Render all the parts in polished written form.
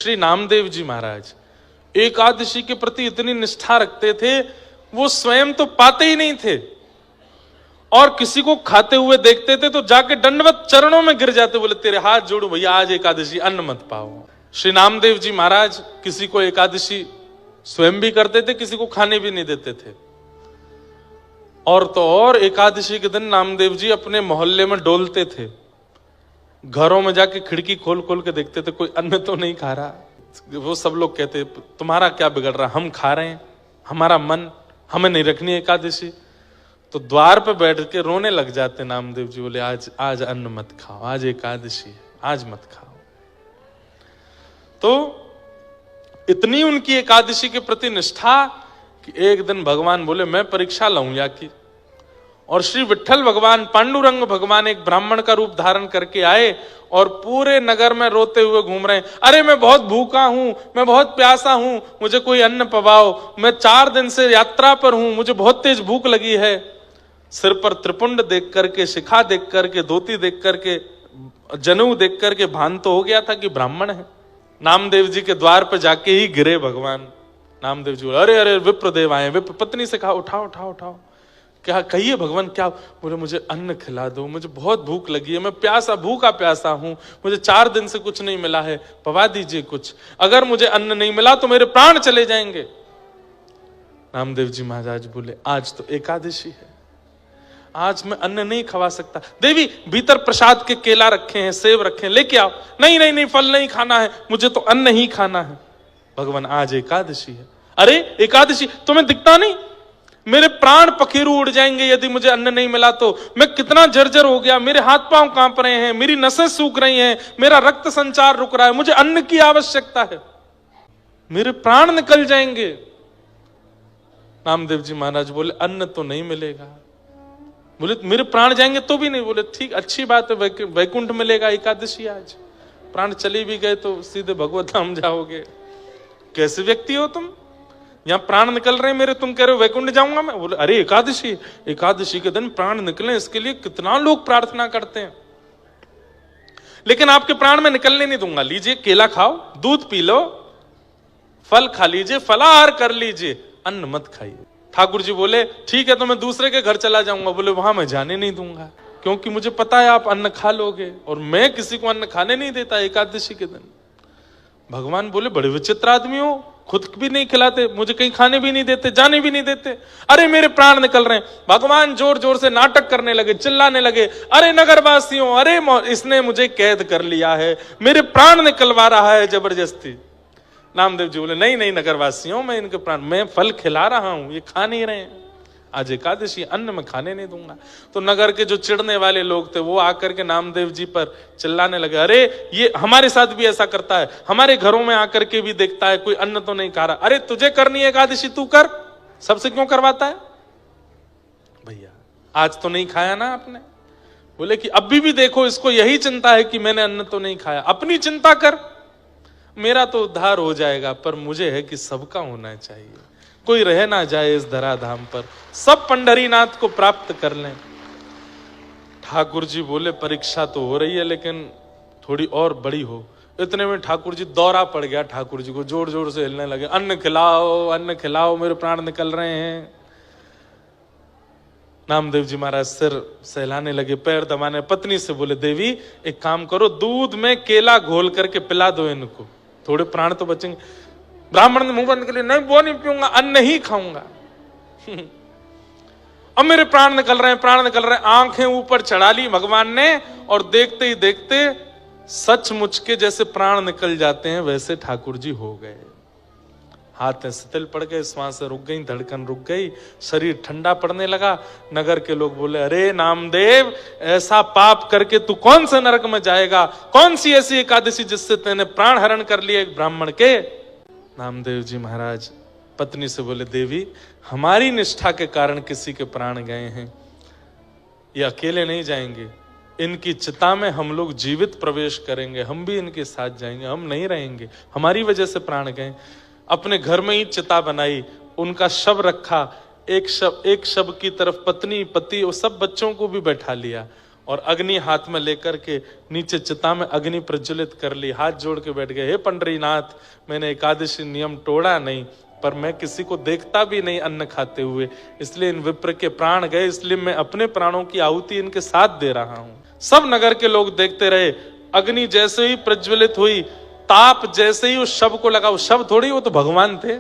श्री नामदेव जी महाराज एकादशी के प्रति इतनी निष्ठा रखते थे, वो स्वयं तो पाते ही नहीं थे और किसी को खाते हुए देखते थे तो जाके दंडवत चरणों में गिर जाते, बोले तेरे हाथ जोड़ू भैया, आज एकादशी अन्न मत पाओ। श्री नामदेव जी महाराज किसी को एकादशी स्वयं भी करते थे, किसी को खाने भी नहीं देते थे। और तो और एकादशी के दिन नामदेव जी अपने मोहल्ले में डोलते थे, घरों में जाके खिड़की खोल खोल के देखते थे कोई अन्न तो नहीं खा रहा। वो सब लोग कहते तुम्हारा क्या बिगड़ रहा, हम खा रहे हैं, हमारा मन, हमें नहीं रखनी एकादशी। तो द्वार पे बैठ के रोने लग जाते नामदेव जी, बोले आज अन्न मत खाओ, आज एकादशी है, आज मत खाओ। तो इतनी उनकी एकादशी के प्रति निष्ठा कि एक दिन भगवान बोले मैं परीक्षा लाऊं या की। और श्री विट्ठल भगवान, पांडुरंग भगवान एक ब्राह्मण का रूप धारण करके आए और पूरे नगर में रोते हुए घूम रहे हैं, अरे मैं बहुत भूखा हूं, मैं बहुत प्यासा हूं, मुझे कोई अन्न पवाओ, मैं 4 दिन से यात्रा पर हूं, मुझे बहुत तेज भूख लगी है। सिर पर त्रिपुंड देख करके, शिखा देख करके, धोती देख करके, जनेऊ देख करके भान तो हो गया था कि ब्राह्मण है। नामदेव जी के द्वार पर जाके ही गिरे भगवान। नामदेव जी बोले अरे अरे विप्रदेव आए, विप्र पत्नी से कहा उठाओ उठाओ उठाओ, क्या कहिए भगवान क्या। बोले मुझे अन्न खिला दो, मुझे बहुत भूख लगी है, मैं प्यासा, भूखा प्यासा हूं, मुझे 4 दिन से कुछ नहीं मिला है, पवा दीजिए कुछ, अगर मुझे अन्न नहीं मिला तो मेरे प्राण चले जाएंगे। नामदेव जी महाराज बोले आज तो एकादशी है, आज मैं अन्न नहीं खवा सकता। देवी भीतर प्रसाद के केला रखे हैं, सेब रखे हैं, लेके आओ। नहीं नहीं नहीं, फल नहीं खाना है, मुझे तो अन्न ही खाना है। भगवान आज एकादशी है। अरे एकादशी तुम्हें दिखता नहीं, मेरे प्राण पखेरु उड़ जाएंगे यदि मुझे अन्न नहीं मिला तो। मैं कितना जर्जर हो गया, मेरे हाथ पांव कांप रहे हैं, मेरी नसें सूख रही हैं, मेरा रक्त संचार रुक रहा है, मुझे अन्न की आवश्यकता है, मेरे प्राण निकल जाएंगे। नामदेव जी महाराज बोले अन्न तो नहीं मिलेगा। बोले मेरे प्राण जाएंगे तो भी नहीं। बोले ठीक, अच्छी बात है, वैकुंठ मिलेगा एकादशी आज, प्राण चले भी गए तो सीधे भगवत धाम जाओगे। कैसे व्यक्ति हो तुम, यहां प्राण निकल रहे हैं मेरे, तुम कह रहे हो वैकुंठ जाऊंगा मैं। बोले अरे एकादशी, एकादशी के दिन प्राण निकले, इसके लिए कितना लोग प्रार्थना करते हैं, लेकिन आपके प्राण में निकलने नहीं दूंगा। लीजिए केला खाओ, दूध पी लो, फल खा लीजिए, फलाहार कर लीजिए, अन्न मत खाइए। ठाकुर जी बोले ठीक है, तो मैं दूसरे के घर चला जाऊंगा। बोले वहां मैं जाने नहीं दूंगा, क्योंकि मुझे पता है आप अन्न खा लोगे और मैं किसी को अन्न खाने नहीं देता एकादशी के दिन। भगवान बोले बड़े विचित्र आदमी हो, खुद भी नहीं खिलाते, मुझे कहीं खाने भी नहीं देते, जाने भी नहीं देते। अरे मेरे प्राण निकल रहे हैं। भगवान जोर जोर से नाटक करने लगे, चिल्लाने लगे, अरे नगरवासियों, अरे इसने मुझे कैद कर लिया है, मेरे प्राण निकलवा रहा है जबरदस्ती। नामदेव जी बोले नहीं नहीं नगरवासियों, मैं इनके प्राण, मैं फल खिला रहा हूं, ये खा नहीं रहे हैं, आज एकादशी, अन्न में खाने नहीं दूंगा। तो नगर के जो चिढ़ने वाले लोग थे वो आकर के नामदेव जी पर चिल्लाने लगे, अरे ये हमारे साथ भी ऐसा करता है, हमारे घरों में आकर के भी देखता है कोई अन्न तो नहीं खा रहा। अरे तुझे करनी है एकादशी, तू कर, सबसे क्यों करवाता है भैया, आज तो नहीं खाया ना आपने। बोले कि अभी भी देखो इसको यही चिंता है कि मैंने अन्न तो नहीं खाया, अपनी चिंता कर, मेरा तो उद्धार हो जाएगा, पर मुझे है कि सबका होना चाहिए, कोई रह ना जाए इस धराधाम पर, सब पंढरीनाथ को प्राप्त कर लें। ठाकुर जी बोले परीक्षा तो हो रही है लेकिन थोड़ी और बड़ी हो। इतने में ठाकुर जी दौरा पड़ गया, ठाकुर जी को जोर जोर से हिलने लगे, अन्न खिलाओ, अन्न खिलाओ, मेरे प्राण निकल रहे हैं। नामदेव जी महाराज सिर सहलाने लगे, पैर दबाने, पत्नी से बोले देवी एक काम करो, दूध में केला घोल करके पिला दो इनको, थोड़े प्राण तो बचेंगे। ब्राह्मण ने मुंह बंद कर लिया, नहीं वो नहीं पीऊंगा, अन्न ही खाऊंगा। अब मेरे प्राण निकल रहे हैं, प्राण निकल रहे हैं। आंखें ऊपर चढ़ा ली भगवान ने और देखते ही देखते सचमुच के जैसे प्राण निकल जाते हैं वैसे ठाकुर जी हो गए। हाथ शिथिल पड़ गए, श्वासें रुक गई, धड़कन रुक गई, शरीर ठंडा पड़ने लगा। नगर के लोग बोले अरे नामदेव, ऐसा पाप करके तू कौन से नरक में जाएगा, कौन सी ऐसी एकादशी जिससे तेने प्राण हरण कर लिया एक ब्राह्मण के। नामदेव जी महाराज पत्नी से बोले देवी हमारी निष्ठा के कारण किसी के प्राण गए हैं, ये अकेले नहीं जाएंगे, इनकी चिता में हम लोग जीवित प्रवेश करेंगे, हम भी इनके साथ जाएंगे, हम नहीं रहेंगे, हमारी वजह से प्राण गए। अपने घर में ही चिता बनाई, उनका शव रखा, एक शव की तरफ पत्नी पति और सब बच्चों को भी बैठा लिया और अग्नि हाथ में लेकर के नीचे चिता में अग्नि प्रज्वलित कर ली, हाथ जोड़ के बैठ गए, हे पंडरीनाथ, मैंने एकादशी नियम तोड़ा नहीं, पर मैं किसी को देखता भी नहीं अन्न खाते हुए, इसलिए इन विप्र के प्राण गए, इसलिए मैं अपने प्राणों की आहुति इनके साथ दे रहा हूं। सब नगर के लोग देखते रहे। अग्नि जैसे ही प्रज्वलित हुई, ताप जैसे ही उस शव को लगा, उस शव थोड़ी, वो तो भगवान थे।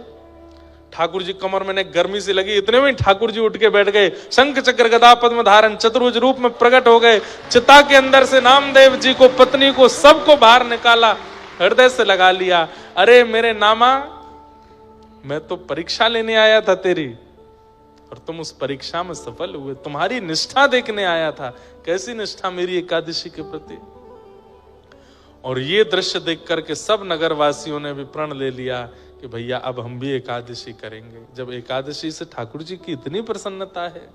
ठाकुर जी कमर में गर्मी से लगी, इतने में ठाकुर जी उठ के बैठ गए, शंख चक्र गदा पद्म धारण चतुर्भुज रूप में प्रकट हो गए। चिता के अंदर से नामदेव जी को, पत्नी को, सबको बाहर निकाला, हृदय से लगा लिया। अरे मेरे नामा, मैं तो परीक्षा लेने आया था तेरी, और तुम उस परीक्षा में सफल हुए। तुम्हारी निष्ठा देखने आया था, कैसी निष्ठा मेरी एकादशी के प्रति। और ये दृश्य देख करके सब नगर वासियों ने भी प्रण ले लिया कि भैया अब हम भी एकादशी करेंगे। जब एकादशी से ठाकुर जी की इतनी प्रसन्नता है,